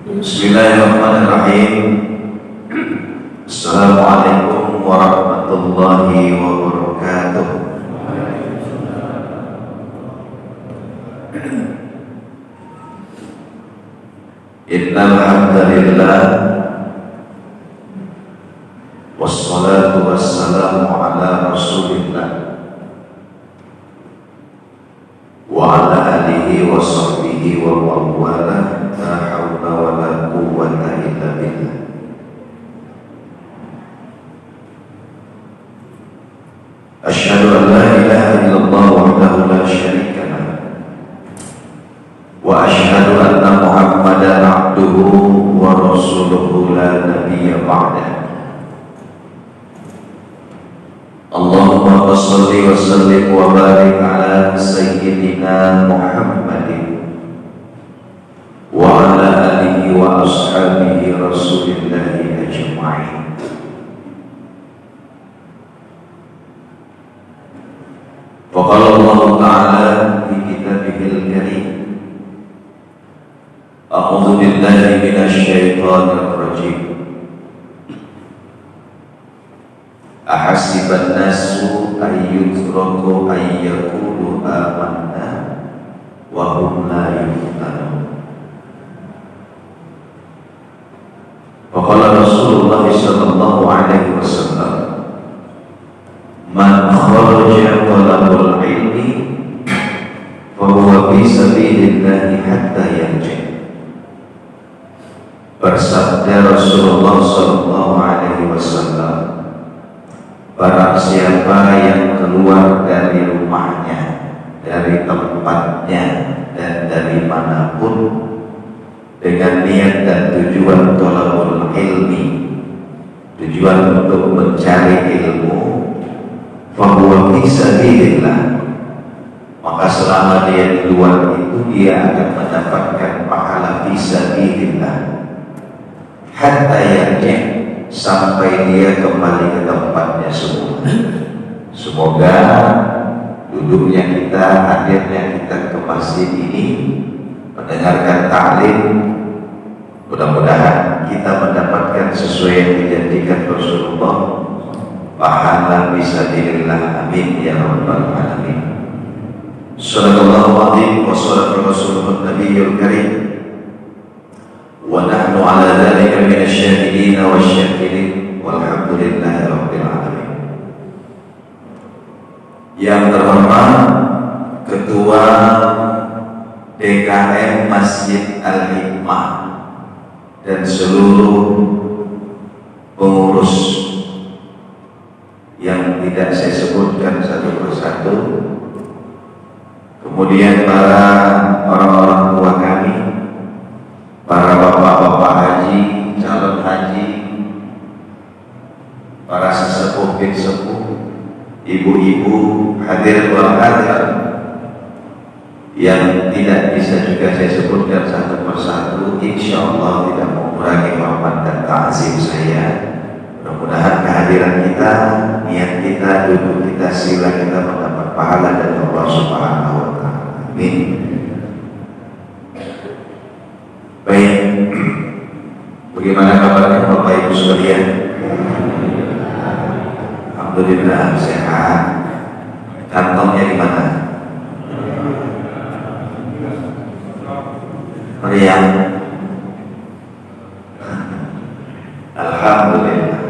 Bismillahirrahmanirrahim. Assalamualaikum warahmatullahi wabarakatuh. Innal hamdalillah wassalatu wassalamu ala Rasulillah wa ala alihi wa sahbihi wa mawala, la hawla wa la quwwata illa billah. Asyhadu an la ilaha illallah wahdahu la syarika lah wa asyhadu anna Muhammadan abduhu wa rasuluhu la nabiyya ba'dah. Allahumma shalli wa sallim wa barik ala sayyidina Muhammadin wa ala alihi wa ashabihi rasulillahi ajma'in. Faqala Allah ta'ala fi kitabihil karim, a'udzu billahi minasy syaithanir rajim. Ahasiban nasu ayyutraku ayyaqulu amanna wa hum la yuftanun. Faqala Rasulullah sallallahu alaihi wasallam, man kharaja talabul ilmi fa huwa fi sabilillahi hatta yarji'. Bersabda Rasulullah sallallahu alaihi wasallam, barang siapa yang keluar dari rumahnya, dari tempatnya, dan dari manapun dengan niat dan tujuan thalabul ilmi, tujuan untuk mencari ilmu, fahuwa fi sabilillah, maka selama dia di luar itu dia akan mendapatkan pahala fi sabilillah hatta yarji', sampai dia kembali ke tempatnya semula. Semoga duduknya kita, hadirnya kita ke masjid ini, mendengarkan ta'lim, mudah-mudahan kita mendapatkan sesuai yang dijanjikan Rasulullah, pahala fisabilillah. Amin ya rabbal alamin. Sallallahu alaihi wa sallam Rasulullah Nabiyyul Karim, wa nahnu ala dhalika minasyahidin wasyakirin walhamdulillahi rabbil alamin. Yang terhormat Ketua DKM Masjid Al-Hikmah dan seluruh pengurus yang tidak saya sebutkan satu persatu, kemudian para orang-orang tua kami, para bapak-bapak haji, calon haji, para sesepuh bin sepuh, ibu-ibu, hadir wal hadir, yang tidak bisa juga saya sebutkan satu persatu, insya Allah tidak mengurangi hormat dan ta'zim saya. Mudah-mudahan kehadiran kita, niat kita, duduk kita, sila kita mendapat pahala dari Allah Subhanahu wa ta'ala. Amin. Baik, bagaimana kabarnya Bapak Ibu sekalian? Alhamdulillah sehat. Kantongnya di mana? Meriam. Alhamdulillah.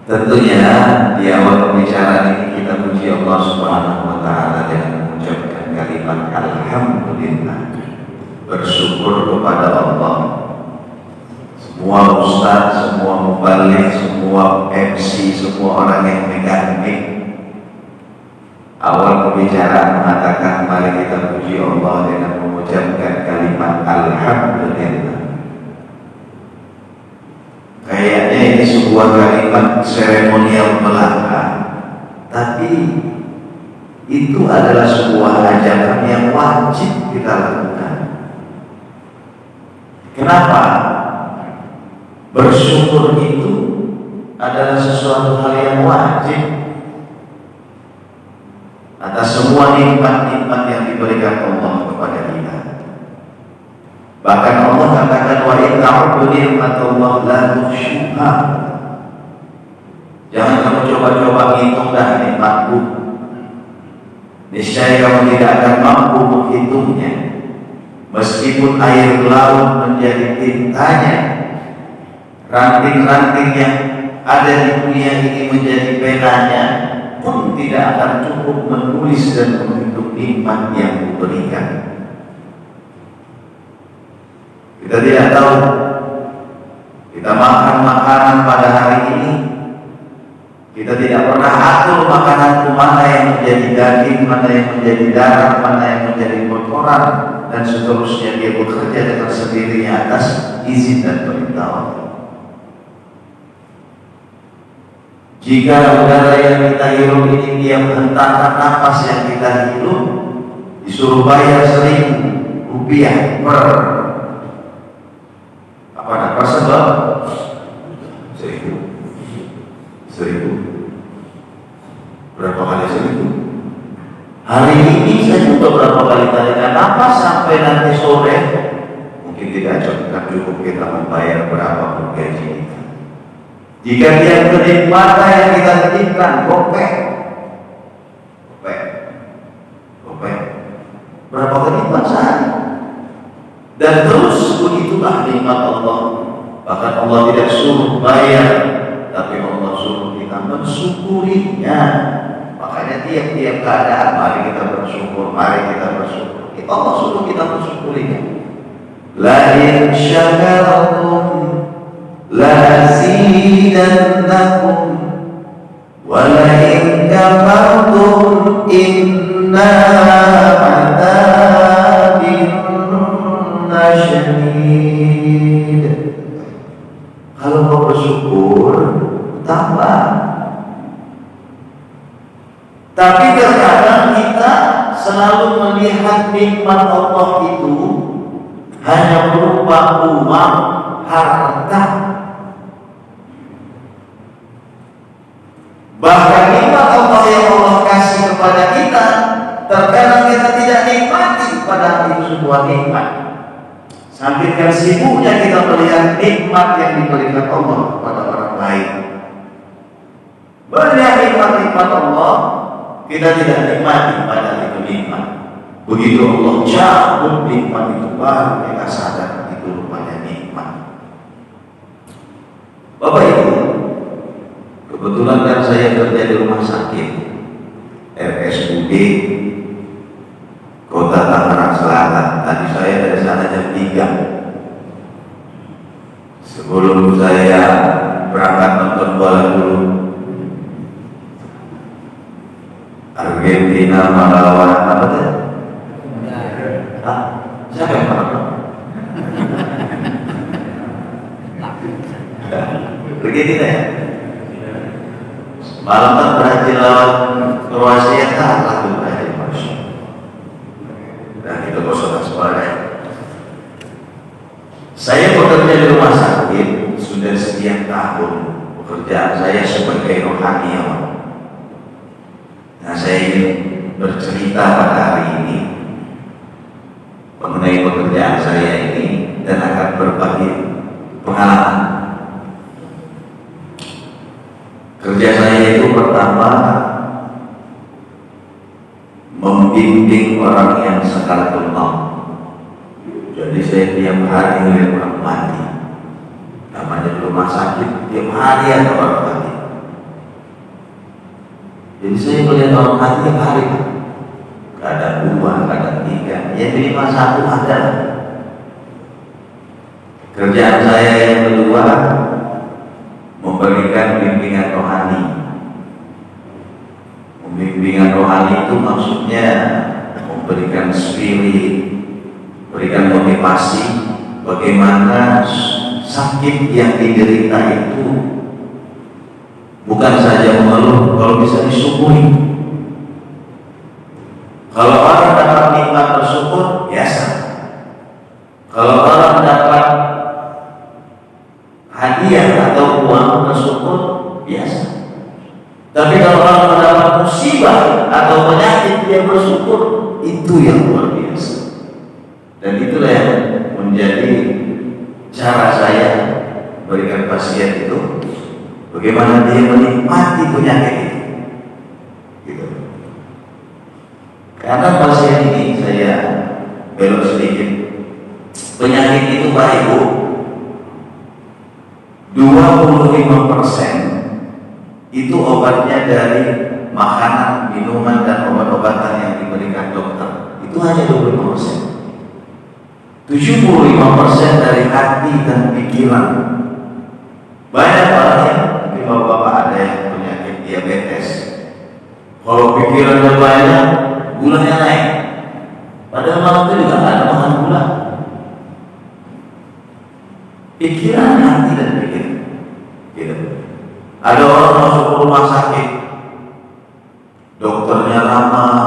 Tentunya di awal pembicaraan ini kita puji Allah Subhanahu wa ta'ala dengan mengucapkan kalimat alhamdulillah, bersyukur kepada Allah. Semua ustaz, semua mubalik, semua MC, semua orang yang megang mic awal pembicaraan mengatakan mari kita puji Allah dengan mengucapkan kalimat alhamdulillah. Kayaknya ini sebuah kalimat seremonial belaka, tapi itu adalah sebuah ajaran yang wajib kita lakukan. Kenapa? Bersyukur itu adalah sesuatu hal yang wajib atas semua nikmat-nikmat yang diberikan Allah kepada kita. Bahkan Allah katakan ta'uddu ni'matallah la tuhsyuha. Jangan kamu coba-coba ngitung dah nikmatku. Niscaya kamu tidak akan mampu menghitungnya. Meskipun air laut menjadi tintanya, ranting-ranting yang ada di dunia ini menjadi penanya, pun tidak akan cukup menulis dan menghitung nikmat yang diberikan. Kita tidak tahu. Kita makan makanan pada hari ini, kita tidak pernah atur makanan mana yang menjadi daging, mana yang menjadi darah, mana yang menjadi kotoran, dan seterusnya. Dia bekerja dengan sendirinya atas izin dan perintah Allah. Jika udara yang kita hirup ini dia menghentakkan napas yang kita hirup, disuruh bayar Rp1.000 per apa sebab 1.000 berapa kali 1.000? Hari ini saya juga berapa kali tarikan napas sampai nanti sore mungkin tidak cukup kita membayar berapa gaji kita. Jika dia kedip mata yang kita kedipkan, gopek, berapa kedip sehari? Dan terus begitulah nikmat Allah. Bahkan Allah tidak suruh bayar, tapi Allah suruh kita mensyukurinya. Makanya tiap-tiap keadaan mari kita bersyukur, mari kita bersyukur. Allah suruh kita mensyukurinya. La in syakartum la azidannakum wa la in kafartum inna syadid. Kalau mau bersyukur tambah. Tapi terkadang kita selalu melihat nikmat Allah itu hanya berupa uang, harta. Bahkan nikmat Allah yang Allah kasih kepada kita terkadang kita tidak nikmati, padahal itu sebuah nikmat. Sampaikan sibuknya kita melihat nikmat yang diberikan Allah kepada orang lain. Banyak nikmat-nikmat Allah kita tidak nikmati, padahal itu nikmat. Begitu Allah cabut nikmat itu, baru kita sadar itu rupanya nikmat. Bapak Ibu, kebetulan kan saya kerja di rumah sakit RSUD Kota Tangerang Selatan. Tadi saya dari sana jam 3. Sebelum saya berangkat nonton bola dulu, Argentina melawan apa tuh? Siapa yang menang? Argentina ya? Malam kan Brazil lawan Kroasia, kalah tuh Brazil, Masya. Dan itu kosong sebenarnya. Saya bekerja di rumah sakit sudah sekian tahun. Pekerjaan saya sebagai rohaniawan. Nah, saya ingin bercerita pada hari ini mengenai pekerjaan saya ini dan akan berbagi pengalaman. Kerja saya itu pertama membimbing orang yang sakaratul maut. Jadi saya tiap hari melihat orang mati. Namanya di rumah sakit tiap hari ada orang mati. Jadi saya melihat orang mati tiap hari. Kadang 2, kadang 3, ya minimal 1 ada. Kerjaan saya yang kedua memberikan bimbingan rohani. Bimbingan rohani itu maksudnya memberikan spirit, berikan motivasi bagaimana sakit yang diderita itu bukan saja mengeluh, kalau bisa disyukuri. Kalau orang dapat nikmat bersyukur, biasa. Kalau orang dapat hadiah atau uang bersyukur, biasa. Tapi kalau orang mendapat musibah atau penyakit, dia bersyukur, itu yang luar biasa. Dan itulah yang menjadi cara saya berikan pasien itu bagaimana dia menikmati penyakit itu, gitu. Karena pasien ini saya belok sedikit, penyakit itu baik Bu, 25% itu obatnya dari makanan, minuman, dan obat-obatan yang diberikan dokter. Itu hanya 25%. 75% dari hati dan pikiran. Banyak orang yang, mungkin bapak-bapak ada yang penyakit diabetes. Kalau pikirannya banyak, gulanya naik. Padahal malam itu juga ada makan gula. Pikiran, hati, dan pikiran. Gitu. Ada orang masuk ke rumah sakit, dokternya ramah,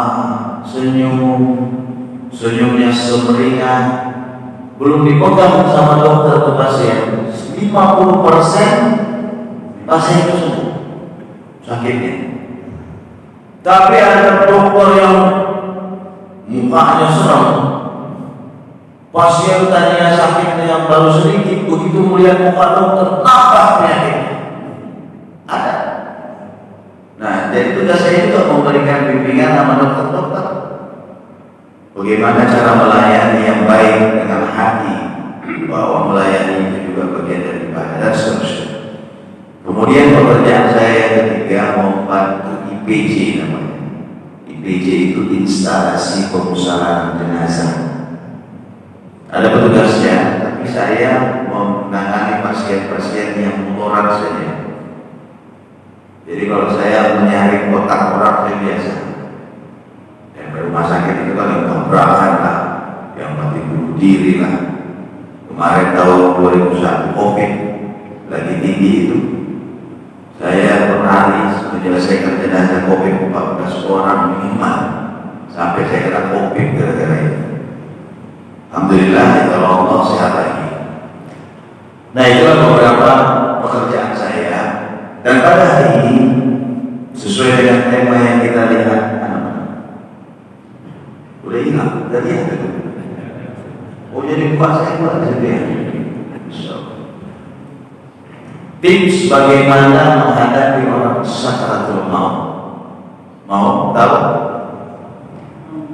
senyumnya semeringan, belum dipegang sama dokter ke pasien, 50% pasien itu sembuh sakitnya. Tapi ada dokter yang mukanya serem, pasien tadinya sakitnya yang baru sedikit, begitu melihat muka dokter, nambah penyakitnya. Ada. Nah, jadi tugas saya juga memberikan bimbingan sama dokter-dokter. Bagaimana cara melayani yang baik dengan hati, bahwa melayani itu juga bagian dari ibadah dan seterusnya. Kemudian pekerjaan saya yang ketiga membantu IPJ namanya. IPJ itu instalasi pemusanahan jenazah. Ada petugasnya, tapi saya menangani pasien-pasien yang motoran saja. Jadi kalau saya menyari kotak orang saya biasa. Yang ke rumah sakit itu kan yang tabrakan lah, yang mati bunuh diri lah. Kemarin tahun 2001 COVID lagi tinggi itu, saya per hari menyelesaikan jenazah COVID 14 orang minimal, sampai saya kena COVID gara-gara itu. Alhamdulillah, kalau Allah sehat lagi. Nah, itulah beberapa pekerjaan saya. Dan pada hari ini, sesuai dengan tema yang kita lihat, udah hilang, udah lihat itu. Oh, jadi bukan saya buat sendiri. Tips bagaimana menghadapi orang sakaratul maut. Mau tahu?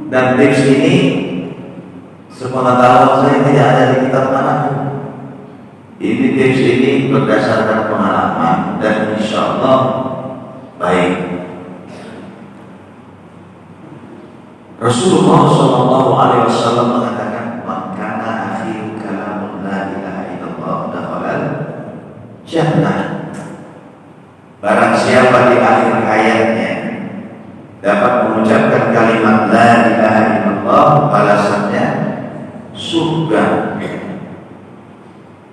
Dan tips ini sepengetahuan saya tidak ada di kitab manapun. Ini tips ini berdasarkan pengalaman dan insya Allah baik. Rasulullah SAW mengatakan, "Maka akhiru kalamun la ilaha illallah dakhalal jannah." Barang siapa di akhir hayatnya dapat mengucapkan kalimat la ilaha illallah, balasannya surga.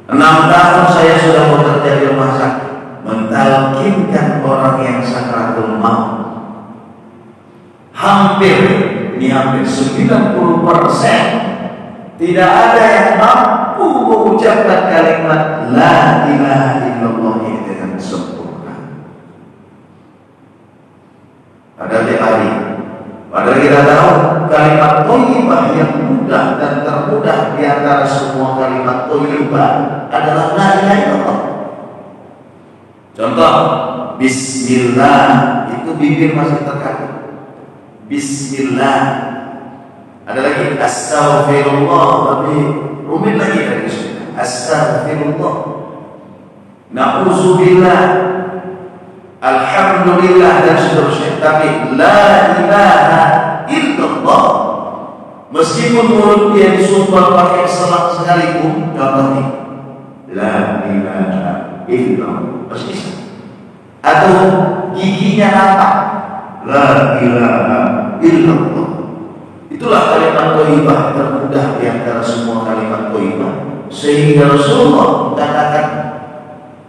6 tahun saya sudah bekerja di rumah sakit, mentalkinkan orang yang sakratul maut. Hampir 90% tidak ada yang mampu mengucapkan kalimat la ilaha illallah ini dengan sempurna. Padahal dia ahli. Padahal kita tahu kalimat thayyibah yang mudah dan termudah di antara semua kalimat thayyibah adalah la ilaha illallah. Contoh, bismillah itu bibir masih terkatup. Bismillah. Ada lagi astaghfirullah, tapi rumit lagi dari bismillah. Astaghfirullah. Na'udzubillah. Alhamdulillah dan seterusnya. Tapi la ilaha illallah, meskipun mulut dia disumpah pakai selang sekalipun, contohnya la ilaha illallah persis. Atau giginya rata, la ilaha illallah. Itulah kalimat thayyibah termudah di antara semua kalimat thayyibah. Sehingga Rasulullah mengatakan,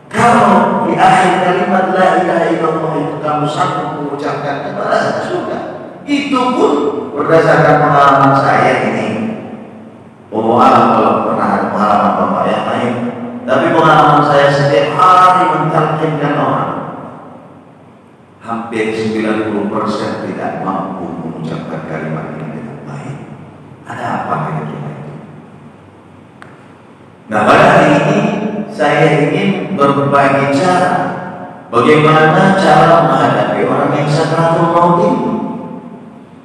kalau di akhir kalimat la ilaha illallah itu kamu sanggup mengucapkan balasan surga. Itu pun berdasarkan pengalaman saya ini. Alam kalau pernah ada pengalaman bapak yang lain, tapi pengalaman saya setiap hari mentalkinkan orang, hampir 90% tidak mampu mengucapkan kalimat ini dengan baik. Ada apa dengan kita itu? Nah, pada hari ini saya ingin berbagi cara bagaimana cara menghadapi orang yang sakratul maut itu.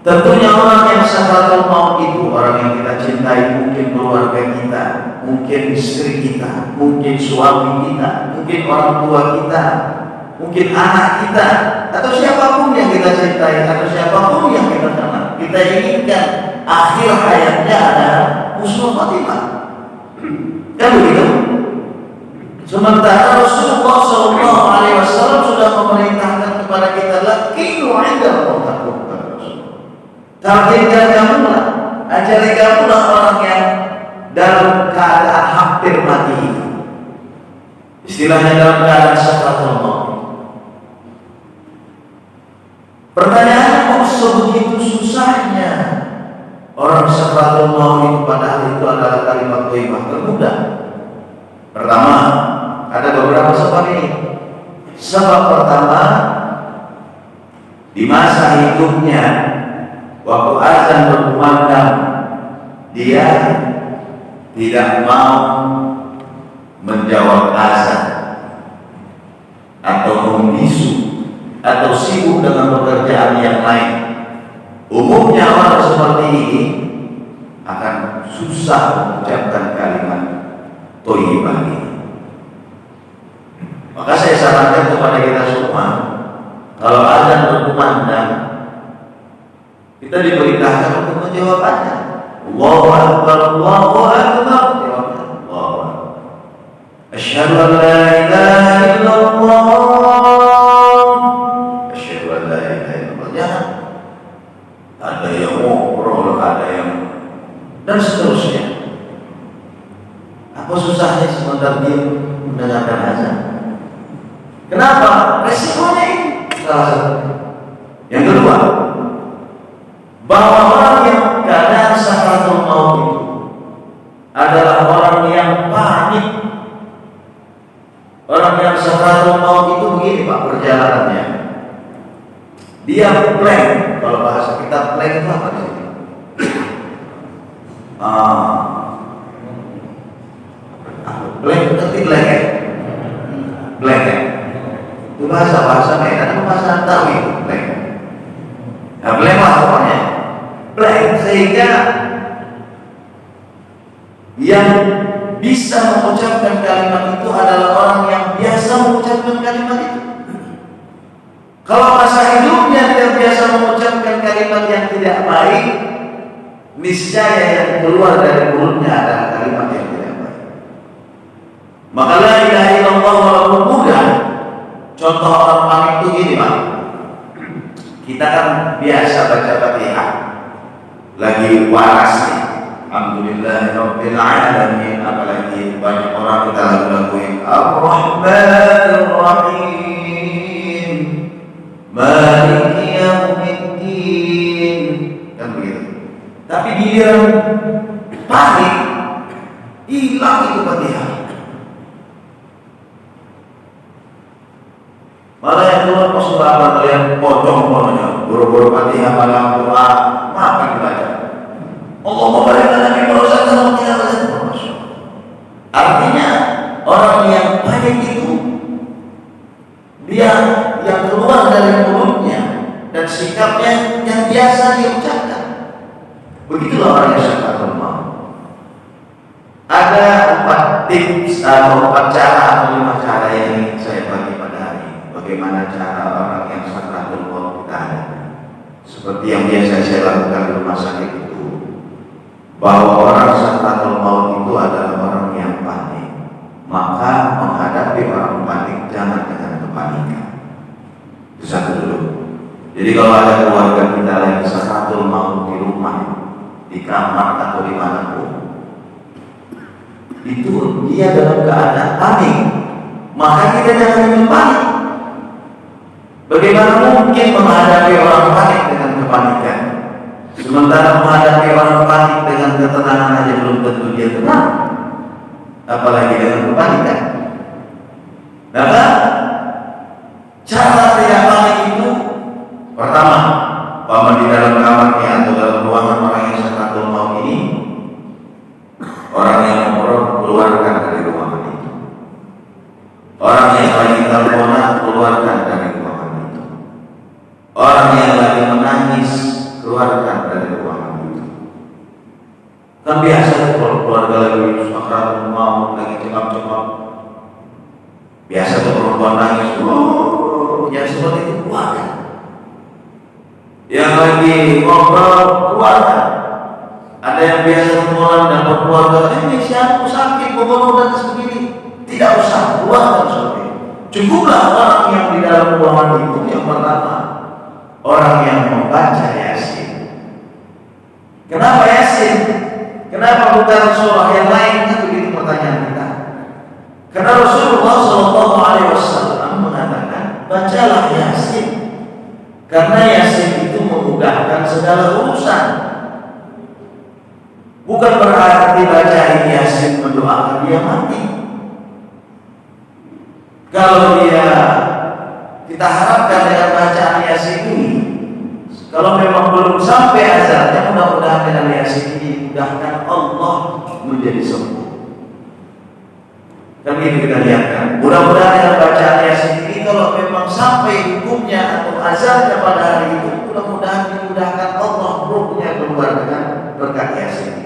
Tentunya orang yang sakratul maut itu orang yang kita cintai, mungkin keluarga kita, mungkin istri kita, mungkin suami kita, mungkin orang tua kita, mungkin anak kita, atau siapapun yang kita cintai, atau siapapun yang kita kenal. Kita inginkan akhir hayatnya adalah husnul khotimah. Kan begitu? Sementara Rasulullah SAW sudah memerintahkan kepada kita, lakinu inda mautakum. Targetkan kamulah, ajari kamulah orang yang dalam keadaan hampir mati. Istilahnya dalam keadaan sakratul maut. Pertanyaannya, kok sebegitu susahnya orang sakratul maut itu, padahal itu adalah kalimat thayyibah termudah. Pertama, ada beberapa sebab ini. Sebab pertama, di masa hidupnya, waktu azan berkumandang, dia tidak mau menjawab azan atau membisu atau sibuk dengan pekerjaan yang lain. Umumnya orang seperti ini akan susah mengucapkan kalimat thayyibah ini. Maka saya sarankan kepada kita semua, kalau azan berkumandang, kita diberitakan untuk menjawab azan. Allahu Akbar, Allahu Akbar. Jawabnya Allahu Akbar. Asyhadu an la ilaha illallah. Asyhadu an la ilaha illallah. Jangan ada yang ngobrol, ada yang dan seterusnya. Apa susahnya sebentar dia mendengarkan azan? Kenapa? Resikonya ini salah satu. Yang kedua, bahwa orang yang keadaan sakratul maut itu adalah orang yang panik. Orang yang sakratul maut itu begini Pak perjalanannya. Dia blank. Kalau bahasa kita blank itu apa sih? Blank, ngerti blank ya? Blank ya? Itu bahasa Medan, bahasa Tawi itu blank. Nah, blank lah pokoknya. Blank, sehingga yang bisa mengucapkan kalimat itu adalah orang yang biasa mengucapkan kalimat itu. Kalau masa hidupnya terbiasa mengucapkan kalimat yang tidak baik, niscaya yang keluar dari mulutnya adalah kalimat yang tidak baik. Maka la ilaha illallah walaupun mudah. Contoh orang panik itu gini Pak. Kita kan biasa baca Fatihah, lagi waras nih. Alhamdulillahirabbil alamin. Apalagi banyak orang kita lagu-laguin Ar-Rahmanir Rahim, Maliki Yaumiddin, kan begitu. Tapi giliran panik, hilang itu Fatihah. Malah yang keluar pas sudah kalian potong-potongnya, buru-buru Fatihah malah doa, maafkan dibaca. Allahumma barik lana fi ma razaqtana. Artinya orang yang panik itu dia yang keluar dari mulutnya dan sikapnya yang biasa diucapkan. Begitulah orang yang sakratul maut. Ada 4 tips atau 4 cara atau 5 cara yang ingin saya bagi pada hari ini. Bagaimana cara orang yang sakratul maut kita hadapi. Seperti yang biasa saya lakukan di rumah sakit itu, bahwa orang sakratul maut itu adalah orang yang panik. Maka menghadapi orang panik jangan dengan kepanikan. Itu satu dulu. Jadi kalau ada keluarga kita yang sakratul maut di rumah, di kamar atau di manapun, itu dia dalam keadaan panik, maka kita jangan panik. Bagaimana mungkin menghadapi orang panik dengan kepanikan? Sementara menghadapi orang panik dengan ketenangan aja belum tentu dia tenang, apalagi dengan kepanikan. Maka cara tidak panik itu pertama, paman di dalam kamarnya atau dalam ruangan orang yang sakratul maut ini, orang yang keluarkan Orang yang lagi teleponan, keluarkan dari ruangan itu. Orang yang lagi menangis, keluarkan dari ruangan itu. Kan biasa kalau keluarga lagi sakaratul maut, lagi cekap-cekap, biasa tuh perempuan nangis, yang seperti itu keluarkan. Yang lagi ngobrol, keluarkan. Ada yang biasa ngobrol dan berkeluarga, ini siapa sakit, ngobrol dan segini. Tidak usah keluarkan seperti itu. Cukuplah orang yang di dalam ruangan itu yang pertama, orang yang membaca Yasin. Kenapa Yasin? Kenapa bukan surah yang lain? Itu begitu pertanyaan kita. Karena Rasulullah SAW mengatakan, bacalah Yasin. Karena Yasin itu memudahkan segala urusan. Bukan berarti baca Yasin mendoakan dia mati. Kalau kita harapkan dengan bacaan Yasin ini, kalau memang belum sampai ajalnya, mudah-mudahan dengan Yasin ini mudahkan Allah menjadi sembuh. Kan ini kita lihatkan. Mudah-mudahan dengan bacaan Yasin ini, kalau memang sampai hukumnya atau ajalnya pada hari itu, mudah-mudahan dimudahkan Allah ruhnya keluar dengan berkat Yasin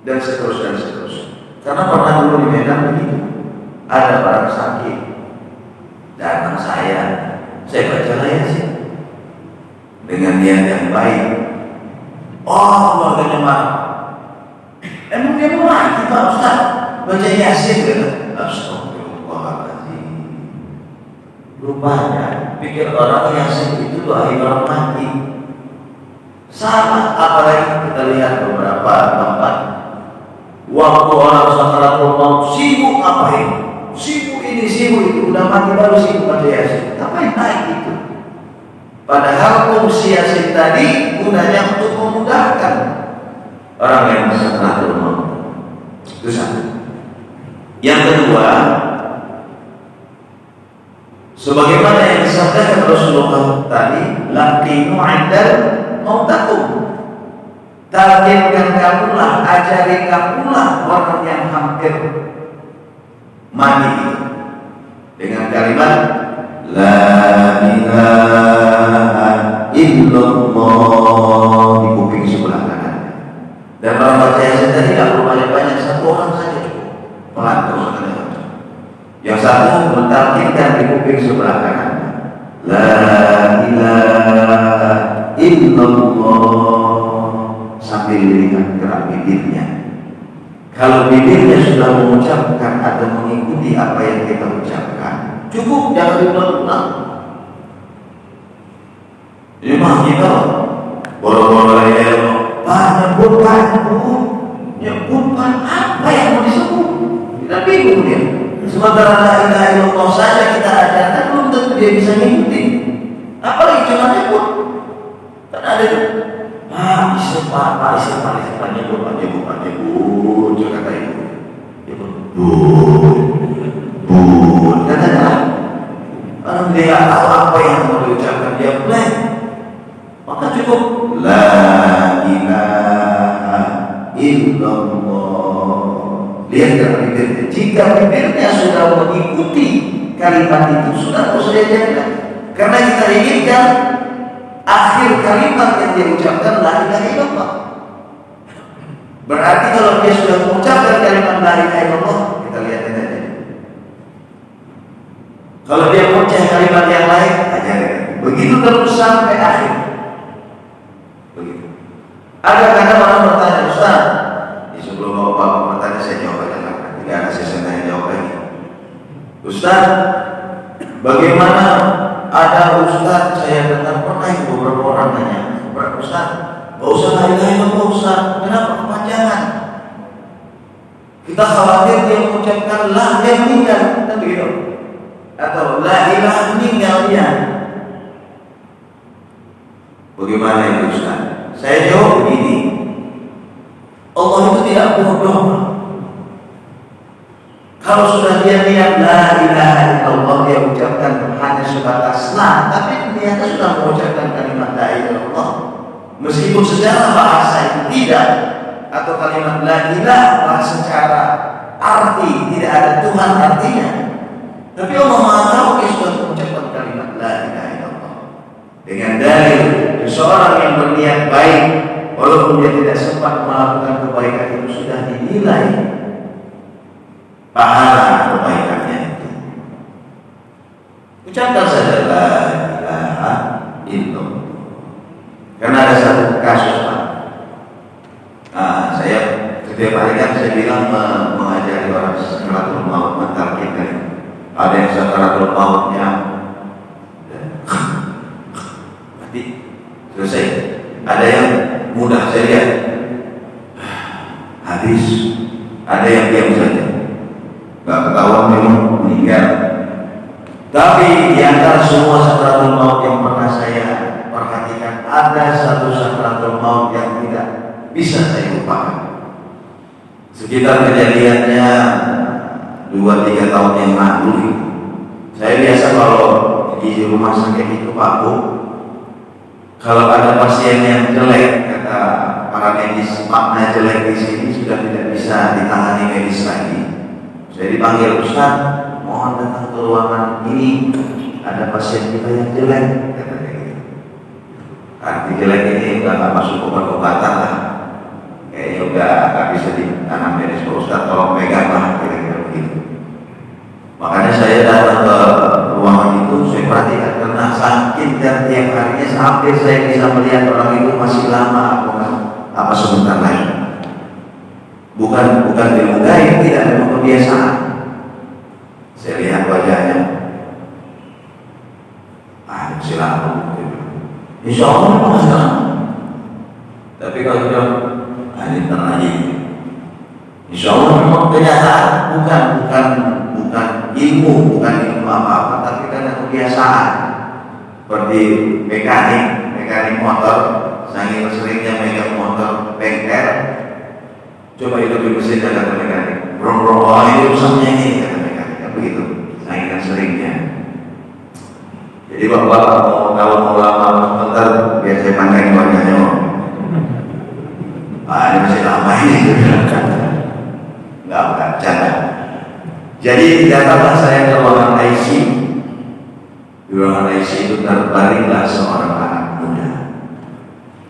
dan seterusnya dan seterusnya. Karena pernah dulu di Medan begitu. Ada orang sakit, datang saya baca Yasin dengan niat yang baik. Oh, keluarganya marah. Emang dia mau mati Pak Ustaz? Baca Yasin gitu. Astagfirullahaladzim. Rupanya pikir orang Yasin itu doa orang mati. Sama, apalagi kita lihat beberapa tempat. Waktu orang sakaratul maut sibuk ngapain? Sibuk ini, sibuk itu, udah mati baru sibuk baca Yasin. Ngapain naik itu? Padahal fungsi Yasin tadi gunanya untuk memudahkan orang yang sakaratul maut. Itu satu. Yang kedua, sebagaimana yang disabdakan Rasulullah tadi, laqinu 'indal mautakum. Talqinkan kamulah, ajari kamulah orang yang hampir mati dengan kalimat la ilaha illallah di kuping sebelah kanan. Dan orang baca Yasin tadi tidak perlu banyak-banyak, satu orang saja cukup. Pelan terus ada. Yang satu mentalkinkan di kuping sebelah kanan. La ilaha illallah sambil dilihat gerak bibirnya. Kalau bibirnya sudah mengucapkan atau mengikuti apa yang kita ucapkan, cukup, jangan diulang-ulang. Ini mah kita boro-boro ya, nyebutkan apa yang mau disebut. Kita bingung dia. Sementara la ilaha illallah saja kita ajarkan, belum tentu dia bisa ngikutin. Apalagi cuma nyebut. Kan ada Pak istighfar nyebut, jangan kata ibu. Bun, katakan. Orang dia nggak tahu apa yang mau diucapkan, dia blank. Maka cukup la ilaha illallah. Lihat dari bibirnya. Jika bibirnya sudah mengikuti kalimat itu, sudah diajarkan. Karena kita inginkan akhir kalimat yang diucapkan la ilaha illallah. Berarti kalau dia sudah mengucapkan kalimat la ilaha illallah, kita lihat aja. Kalau dia mengucapkan kalimat yang lain, ajarkan. Begitu terus sampai akhir. Begitu. Ada kadang orang bertanya, Ustaz, sebelum bapak bertanya saya jawab aja lah. Tidak ada saya tanya jawab lagi. Ustaz, bagaimana ada Ustaz saya dengar pernah beberapa orang nanya, Ustaz, gak usah la ilaha illallah Ustaz, kenapa kepanjangan? Kita khawatir dia mengucapkan la dia meninggal, kan begitu? Atau la ilaha meninggal dia. Bagaimana itu Ustaz? Saya jawab begini, Allah itu tidak bodoh. Kalau sudah dia niat la ilaha illallah, dia ucapkan hanya sebatas la, tapi niatnya sudah mengucapkan kalimat la ilaha illallah. Meskipun secara bahasa itu tidak, atau kalimat la ilaha secara arti tidak ada Tuhan artinya, Tapi Allah Maha tahu dia sudah mengucapkan kalimat la ilaha illallah. Dengan dalil seseorang yang berniat baik, walaupun dia tidak sempat melakukan kebaikan itu, sudah dinilai pahala kebaikannya itu. Ucapkan saja la ilaha illallah. Karena ada satu kasus Pak. Saya setiap hari kan saya bilang mengajari orang sakaratul maut, mentalkinkan. Ada yang sakaratul mautnya mati selesai. Ada yang mudah, saya lihat habis. Ada yang diam saja, nggak ketahuan memang meninggal. Tapi di antara semua sakaratul maut yang pernah saya perhatikan, ada satu sakaratul maut yang tidak bisa saya lupakan. Sekitar kejadiannya 2-3 tahun yang lalu. Saya biasa kalau di rumah sakit itu Pak Bu, kalau ada pasien yang jelek, kata para medis, makna jelek di sini sudah tidak bisa ditangani medis lagi. Saya dipanggil, Ustaz, mohon datang ke ruangan ini, ada pasien kita yang jelek, katanya gitu. Arti jelek ini udah nggak masuk obat-obatan lah, kayaknya udah nggak bisa ditangani medis. Ustaz, tolong pegang lah, kira-kira begitu. Makanya saya datang ke ruangan itu, saya perhatikan karena sakit dan tiap harinya sampai saya bisa melihat orang itu masih lama apa sebentar lagi. Bukan diludahi, tidak, memang kebiasaan. Saya lihat wajahnya, silakan. Insya Allah memang silakan. Tapi kalau dia ini terjadi, insya Allah memang kenyataan, bukan ilmu apa-apa, tapi karena kebiasaan. Seperti mekanik motor, saking seringnya megang motor bengkel, coba hidup di mesin, kata mekanik, oh itu rusaknya ini, kata mekanik, begitu, saking seringnya. Jadi bapak kalau mau lama sebentar, biar saya pandang wajahnya, ini masih lama ini, nggak bercanda. Jadi datanglah saya ke ruangan IC. Di ruangan IC itu terbaringlah seorang anak muda.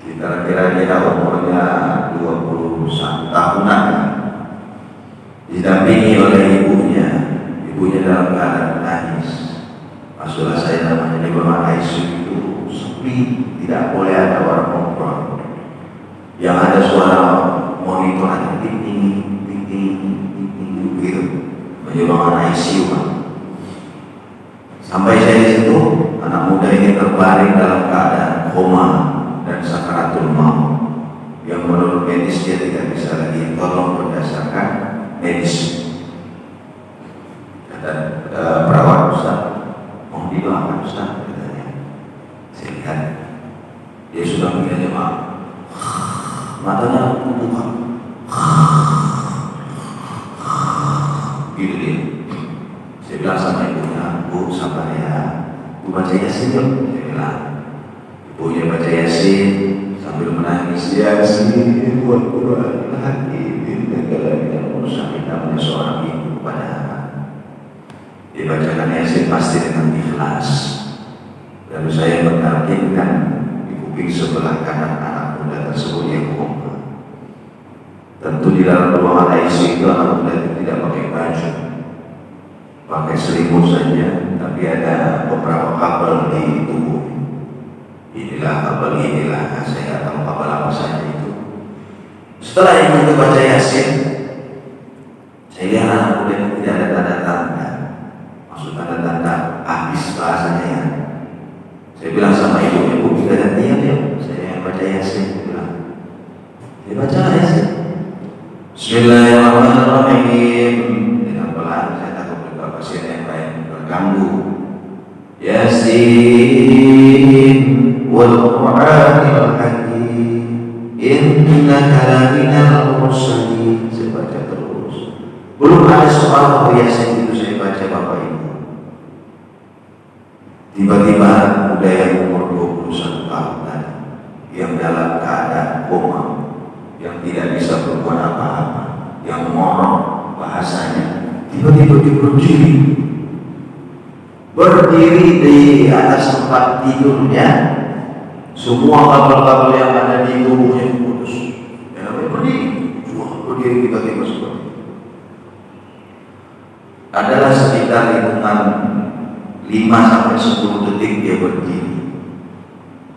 Kira-kira dia umurnya 21 tahunan. Didampingi oleh ibunya. Ibunya dalam keadaan menangis. Masuklah saya, namanya di ruangan IC itu sepi, tidak boleh ada orang ngobrol. Yang ada suara monitor aja ting begitu. Di ruangan ICU. Sampai saya di situ, anak muda ini terbaring dalam keadaan koma dan sakaratul maut, yang menurut medis dia tidak bisa lagi tolong berdasarkan medis. Kata perawat, Ustaz, mau didoakan Ustaz, katanya. Saya lihat dia sudah mengingatnya, matanya terbuka. Gitu dia. Saya bilang sama ibunya, Bu, sabar ya, Bu baca Yasin yuk. Saya bilang, ibunya baca Yasin sambil menangis. Yasin wal Qur'anil Hakim innaka laminal mursalin. Namanya seorang ibu kepada anak. Dibacakan Yasin pasti dengan ikhlas. Lalu saya menargetkan di kuping sebelah kanan anak muda tersebut yang koma. Tentu di dalam ruangan ICU itu anak muda itu tidak pakai baju, pakai selimut saja, tapi ada beberapa kabel di tubuh. Inilah kabel, inilah, saya tahu kabel apa saja itu. Setelah ibu itu baca Yasin, saya lihat anak muda itu tidak ada tanda-tanda. Maksud tanda-tanda habis bahasanya ya. Saya bilang sama ibu, kita gantian ya, saya yang baca Yasin. Saya bilang, dia baca Yasin. Bismillahirrahmanirrahim. Dengan pelan, saya takut juga pasien yang lain terganggu. Yasin wal Qur'anil Hakim innaka laminal mursalin. Saya baca terus. Belum ada soal Yasin itu saya baca Bapak Ibu. Tiba-tiba muda yang umur 21 tahun yang dalam keadaan koma, yang tidak bisa berbuat apa-apa, yang ngorok bahasanya, tiba-tiba dia berdiri berdiri di atas tempat tidurnya, semua kabel-kabel yang ada di tubuhnya putus. Ya, berdiri, cuma berdiri tiba-tiba seperti itu. Adalah sekitar hitungan 5-10 detik dia berdiri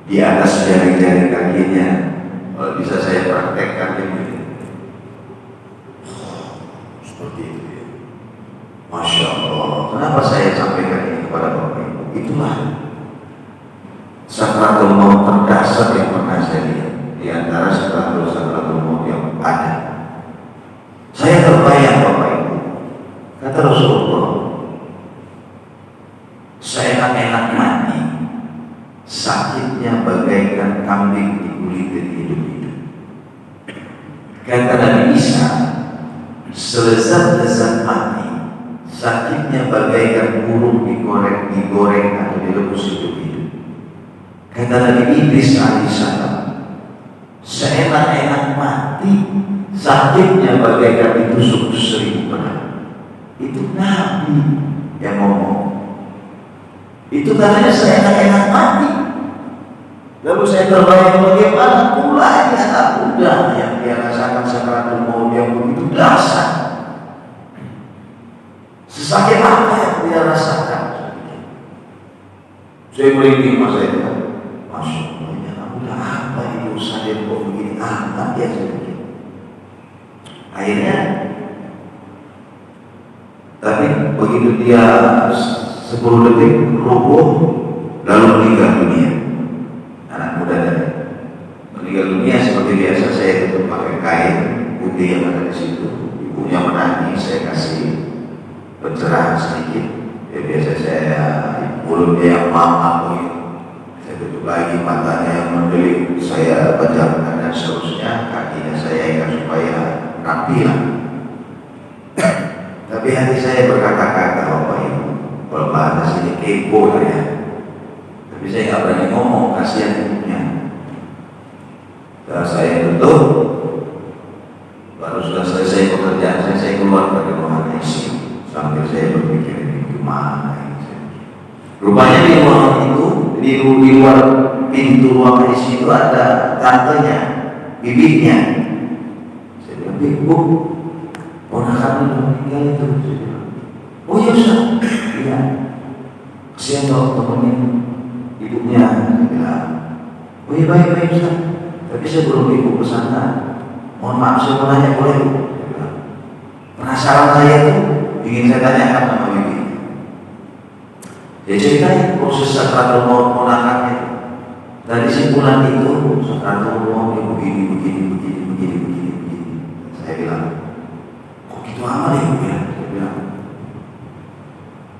di atas jari-jari kakinya. Kalau bisa saya praktekkan ini, seperti itu ya. Masya Allah. Kenapa saya sampaikan ini kepada Bapak Ibu? Itulah sakratul maut terdasar yang pernah saya lihat di antara sakratul maut yang ada. Saya terbayang Bapak Ibu, kata Rasulullah, seenak-enak mati, sakitnya bagaikan kambing dikulitin hidup-hidup. Kata Nabi Isa, selezat-lezat mati, sakitnya bagaikan burung digoreng atau direbus hidup-hidup. Kata Nabi Idris alaihissalam, seenak-enak mati, sakitnya bagaikan ditusuk 1000 pedang. Itu Nabi yang ngomong. Itu katanya seenak-enak mati. Lalu saya terbayang bagaimana pula ini anak muda yang dia rasakan sakratul maut yang begitu dahsyat. Sesakit apa yang dia rasakan? Saya merinding masa itu. Masya Allah, ini anak muda apa ini usaha kok begini amat ya sedikit. Akhirnya, tapi begitu dia 10 detik roboh, lalu meninggal dunia. Anak muda tadi meninggal dunia seperti biasa. Saya tutup pakai kain putih yang ada di situ. Ibunya menangis, saya kasih pencerahan sedikit. Ya, biasa saya mulutnya yang mama begitu. Saya tutup lagi matanya yang mendelik. Saya pejamkan dan seterusnya. Kakinya saya ikat supaya rapi lah. Tapi hati saya berkata-kata, Bapak Ibu, kalau bahasa sini kepo lah ya. Tapi saya nggak berani ngomong, kasihan ibunya. Dan saya tutup, baru sudah selesai pekerjaan saya keluar dari ruangan ICU sambil saya berpikir ini gimana ini. Rupanya di ruangan itu, di luar pintu ruangan ICU itu ada tantenya, bibinya. Saya bilang, Ibu, ponakan udah meninggal itu. Saya bilang, oh iya Ustaz, iya. Kesian dong temenin ibunya. Saya bilang, oh iya baik Ustaz. Tapi sebelum ibu ke sana, mohon maaf saya mau nanya boleh Bu? Penasaran saya tuh, ingin saya tanyakan sama bibi. Dia ceritain proses sakratul maut ponakannya. Dari simpulan itu, sakratul maut yang begini. Saya bilang, kok gitu amat ya Bu ya? Saya bilang,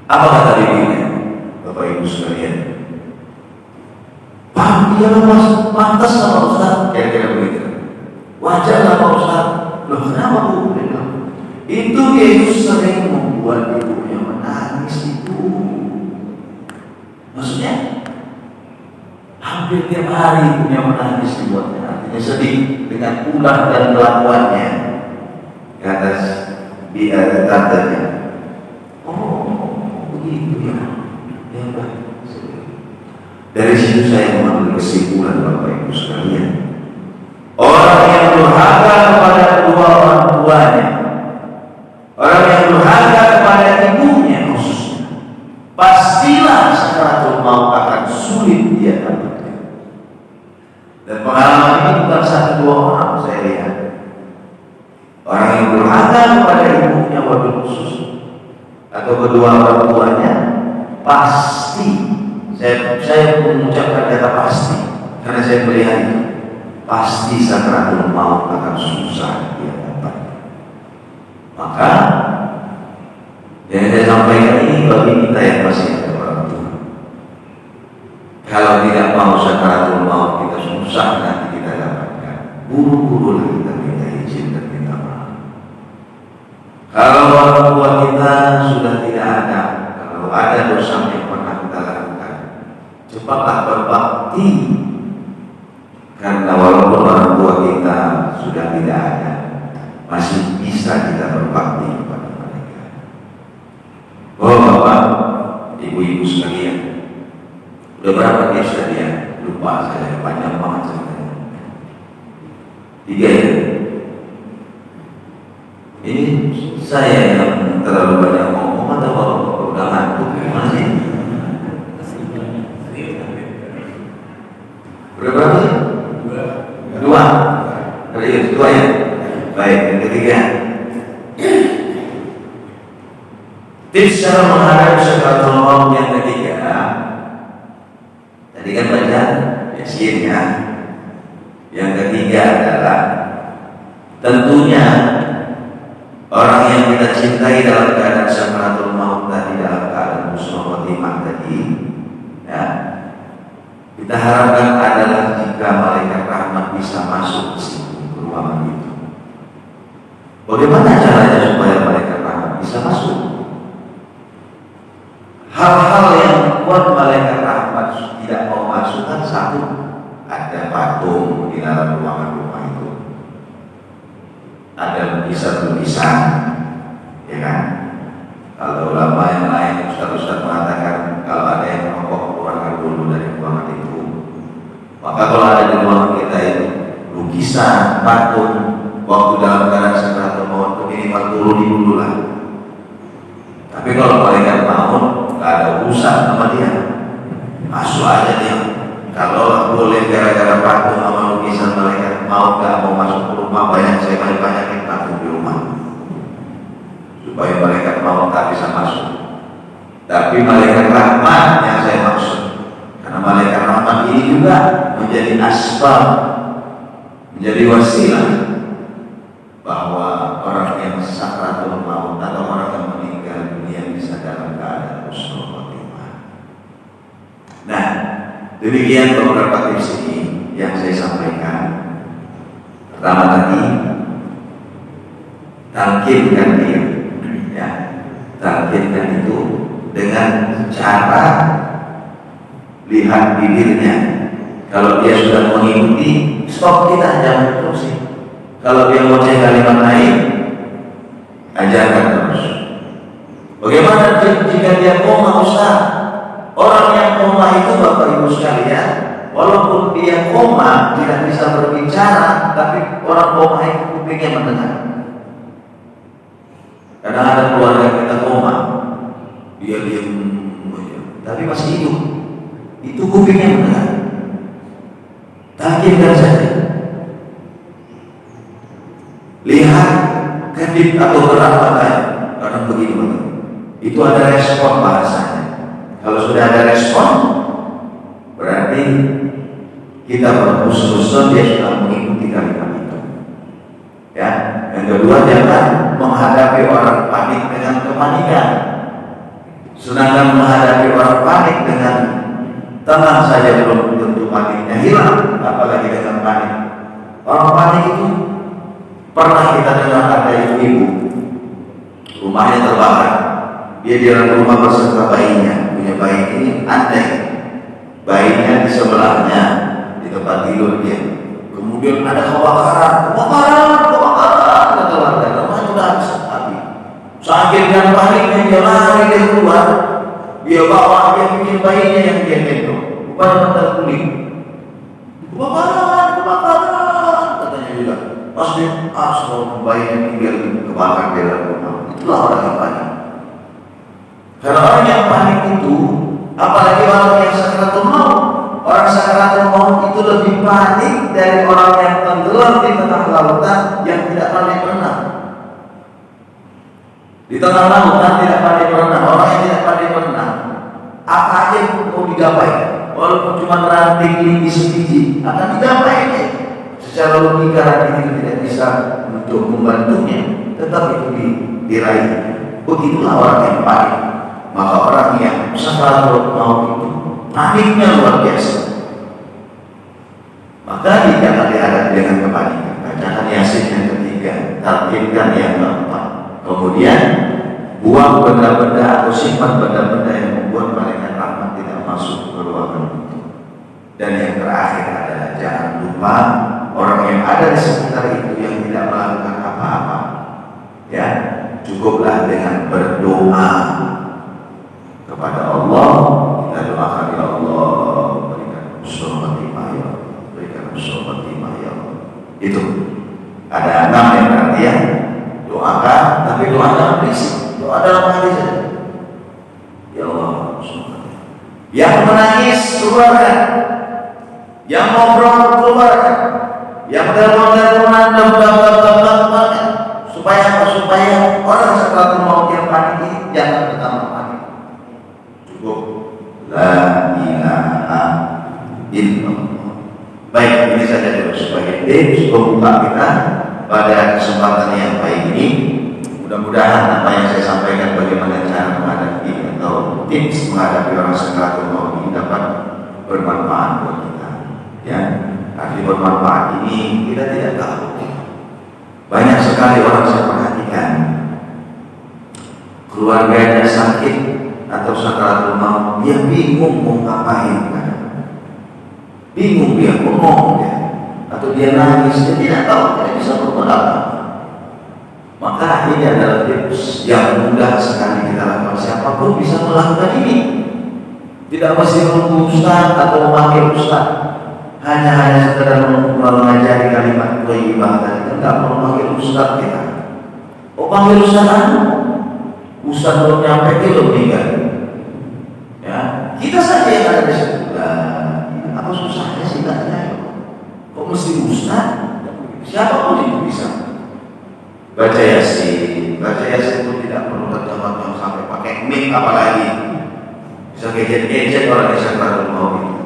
apa kata bibinya? Bapak Ibu sekalian, dia lemas, pantas sama Ustaz, kira-kira begitu. Wajar lah Pak Ustaz. Loh kenapa Bu? Itu dia itu sering membuat ibunya menangis itu. Maksudnya hampir tiap hari ibunya menangis dibuatnya. Artinya sedih dengan ulah dan kelakuannya. Kata dia tantenya, oh begitu ya. Ya baik. Dari situ saya mengambil kesimpulan Bapak Ibu sekalian, orang yang durhaka kepada kedua orang tuanya, orang yang durhaka kepada ibunya khususnya, pastilah sakratul maut akan sulit dia dapatkan. Dan pengalaman ini bukan 1-2 orang saya lihat. Orang yang durhaka kepada ibunya wabil khusus atau kedua orang tuanya, pasti saya mengucapkan kata pasti karena saya melihat itu, pasti sakratul maut akan susah dia dapat. Maka yang saya sampaikan ini bagi kita yang masih ada orang tua, kalau tidak mau sakratul maut kita susah nanti kita dapatkan, buru-buru kita minta izin dan minta maaf. Kalau orang tua kita sudah tidak ada, kalau ada dosa yang pernah kita lakukan, cepatlah berbakti, karena walaupun orang tua kita sudah tidak ada, masih bisa kita berbakti kepada mereka. Oh Bapak, Ibu-ibu Udah berapa dia sudah dia? Lupa saya, panjang banget ceritanya. 3 ya. Ini saya yang terlalu banyak ngomong atau kalau udah ngantuk gimana sih? Berapa sih? 2. Serius 2 ya. Baik, yang ketiga. Tips cara menghadapi sakaratul maut yang ketiga. Tadi kan baca Yasin ya. Yang ketiga adalah tentunya orang yang kita cintai dalam keadaan sakaratul maut tadi, dalam keadaan husnul khotimah tadi, ya, kita harapkan adalah jika malaikat rahmat bisa masuk ke situ, ke ruangan itu. Bagaimana caranya supaya malaikat rahmat bisa masuk? Hal-hal yang membuat malaikat rahmat tidak mau masuk kan satu, ada patung di dalam ruangan rumah itu, ada lukisan-lukisan, ya kan? Kalau ulama yang lain, ustaz-ustaz mengatakan kalau ada yang merokok keluarkan dulu dari ruangan itu. Maka kalau ada di ruangan kita itu lukisan, patung, waktu dalam keadaan sakaratul maut minimal turun dulu lah. Tapi kalau malaikat maut nggak ada urusan sama dia, masuk aja dia. Kalau boleh gara-gara patung sama lukisan malaikat maut nggak mau masuk ke rumah, saya banyak-banyakin patung di rumah supaya malaikat maut tak bisa masuk. Tapi malaikat rahmat yang saya maksud, karena malaikat rahmat ini juga menjadi asbab, menjadi wasilah bahwa orang yang sakaratul maut atau orang yang meninggal dunia bisa dalam keadaan husnul khotimah. Nah, demikian beberapa tips ini yang saya sampaikan. Pertama tadi, talqinkan dia, ya, talqinkan itu dengan cara lihat bibirnya. Kalau dia sudah mengikuti, stop, kita jangan terus. Kalau dia mau cek kalimat lain, ajarkan terus. Bagaimana jika dia koma, Ustaz? Orang yang koma itu Bapak Ibu sekalian, walaupun dia koma tidak bisa berbicara, tapi orang koma itu kupingnya mendengar. Kadang ada keluarga kita koma, dia diam, tapi masih hidup. Itu kupingnya mendengar. Takutkan saja. Lihat kedip atau gerak matanya, kadang begitu. Itu ada respon bahasanya. Kalau sudah ada respon, berarti kita berhusnuzon dia sudah mengikuti kalimat itu. Ya, yang kedua, jangan menghadapi orang panik dengan kepanikan. Sedangkan menghadapi orang panik dengan tenang saja belum tentu paniknya hilang, apalagi dengan panik. Orang panik itu pernah kita dengar ada ibu-ibu rumahnya terbakar, dia di dalam rumah beserta bayinya, punya bayi ini aneh, bayinya di sebelahnya di tempat tidur dia. Kemudian ada kebakaran, kata warga, rumahnya sudah habis api. Saking dan paniknya dia lari dia keluar, dia bawa, dia bikin bayinya yang dia gendong, bukan mental kulit. Kebakaran, katanya juga. Pas dia asal bayinya tinggal kebakar di dalam rumah, itulah orang yang panik. Karena orang yang panik itu, apalagi orang yang sakaratul maut, orang sakaratul maut itu lebih panik dari orang yang tenggelam di tengah lautan yang tidak pandai berenang. Di tengah lautan tidak pandai berenang, orang yang tidak pandai berenang, apa aja mau digapai, walaupun cuma ranting lidi sebiji akan digapai. Secara logika ranting itu tidak bisa untuk membantunya, tetap itu diraih. Begitulah orang yang panik. Maka orang yang sakaratul maut itu paniknya luar biasa. Maka jangan dihadapi dengan kepanikan. Bacakan Yasin yang ketiga, talqinkan yang keempat. Kemudian buang benda-benda atau simpan benda-benda yang membuat malaikat rahmat tidak masuk ke ruangan itu. Dan yang terakhir adalah jangan lupa orang yang ada di sekitar itu yang tidak melakukan apa-apa, ya, cukuplah dengan berdoa kepada Allah. Kita doakan, ya Allah, doa dalam hati saja. Ya Allah, yang menangis keluarkan, yang ngobrol keluarkan, yang telepon-teleponan keluarkan, supaya orang sakaratul maut yang panik jangan bertambah panik. Cukup la ilaha illallah. Baik, ini saja dulu sebagai tips pembuka kita pada kesempatan yang baik ini. Mudah-mudahan apa yang saya sampaikan bagaimana cara menghadapi atau tips menghadapi orang sakaratul maut ini dapat bermanfaat buat kita. Ya, arti bermanfaat ini kita tidak tahu. Banyak sekali orang saya perhatikan keluarganya sakit atau sakaratul maut, dia bingung mau ngapain kan? Bingung dia ngomong ya, atau dia nangis, dia tidak tahu, tidak bisa berbuat apa. Maka ini adalah tips yang mudah sekali kita lakukan. Siapapun bisa melakukan ini. Tidak mesti menunggu ustaz atau memanggil ustaz. Hanya sekedar mengajari kalimat thayyibah tadi, tidak perlu memanggil ustaz kita. Oh, panggil ustaz, ustaz belum nyampe dia belum meninggal. Ya, kita saja yang ada di situ. Apa susahnya sih katanya? Kok mesti ustaz? Siapa pun itu bisa. Baca yasin itu tidak perlu terjemah sampai pakai mic apalagi. Bisa gadget orang yang sakaratul maut itu.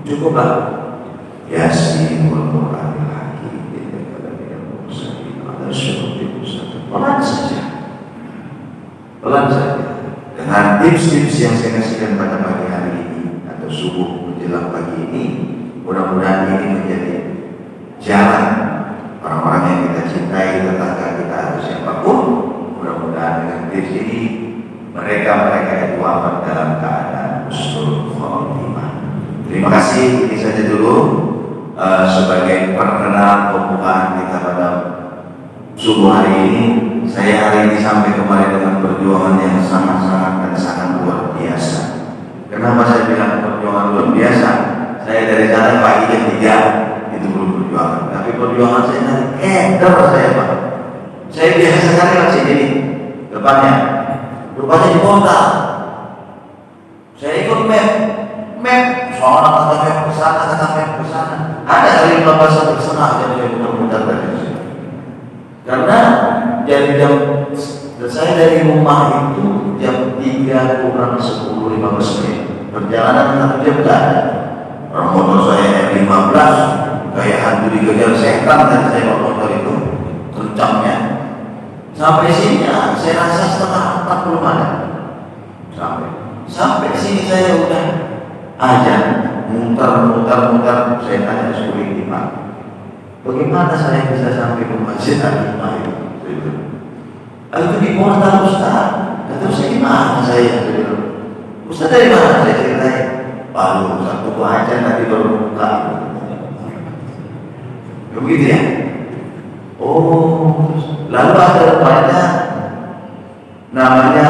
Cukuplah yasin wal Qur'anil hakim pelan saja. Dengan tips-tips yang saya kasihkan pada pagi hari ini atau subuh menjelang pagi ini, mudah-mudahan ini menjadi jalan orang-orang yang kita cintai, tetangga kita atau siapapun. Mudah-mudahan dengan tips ini mereka yang wafat dalam keadaan husnul khotimah. Terima kasih. Ini saja dulu sebagai perkenalan pembukaan kita pada subuh hari ini. Saya hari ini sampai kemarin dengan perjuangan yang sangat luar biasa. Kenapa saya bilang perjuangan luar biasa? Saya dari sana pagi jam 3 itu belum perjuangan, tapi perjuangan saya nanti saya Pak. Saya biasa sekali masih ini depannya di kota. Saya ikut map soalnya kata map ke sana. Ada kali 15 setengah jam saya muter-muter dari sini. Karena jam saya dari rumah itu jam 3 kurang 10-15 menit. Perjalanan 1 jam tidak ada. Orang motor saya 15 kayak hantu dikejar setan dan saya motor itu kencangnya. Sampai sini saya rasa setengah 4 belum ada. Sampai sini saya udah aja muter, saya tanya sulit Pak, bagaimana saya bisa sampai ke masjid Al-Hikmah itu? Itu di kota Ustaz. Terus saya gimana saya? Ustaz dari mana saya ceritain? Baru Ustaz tunggu aja nanti baru buka. Begitu ya? Oh, lalu ada rupanya namanya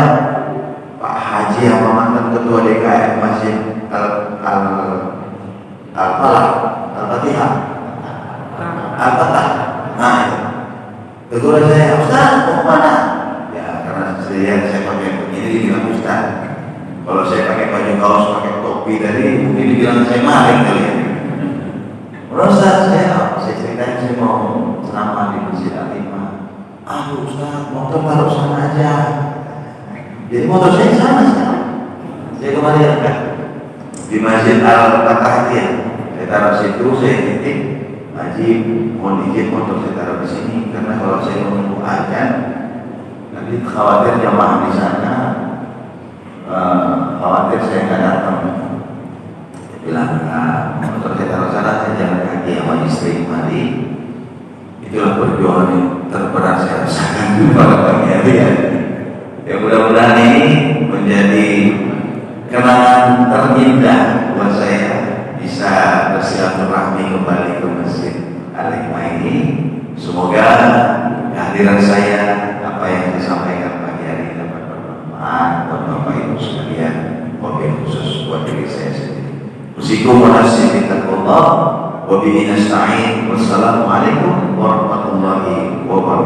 Pak Haji yang mantan ketua DKM Masjid Al-Fatihah. Nah, itu. Tegur saya, Ustaz, mau kemana? Ya, karena saya pakai begini dengan Ustaz. Kalau saya pakai baju kaos, pakai topi tadi, mungkin dibilang saya maling kali ya. Ustaz, saya ceritain saya mau ceramah di Masjid Al-Hikmah. Aduh Ustaz, motor taruh sana aja. Jadi motor saya sana sekarang. Saya kemarin kan di Masjid Al-Fatihah ya. Saya taruh situ, saya titip. Haji, mohon izin motor saya taruh di sini karena kalau saya menunggu azan nanti khawatir jamaah di sana, khawatir saya nggak datang. Dia bilang, motor saya taruh sana, saya jalan kaki sama istri mari. Itulah perjuangan yang terberat saya rasakan pada pagi hari ya. Ya mudah-mudahan ini menjadi kenangan terindah buat saya bisa bersilaturahmi kembali ke Masjid Al-Hikmah ini. Semoga kehadiran saya, apa yang disampaikan pagi hari ini dapat bermanfaat buat Bapak Ibu sekalian, wabil khusus buat diri saya sendiri. Usikum wa nafsi bittaqwallah wa bihi nasta'in. Wassalamualaikum warahmatullahi wabarakatuh.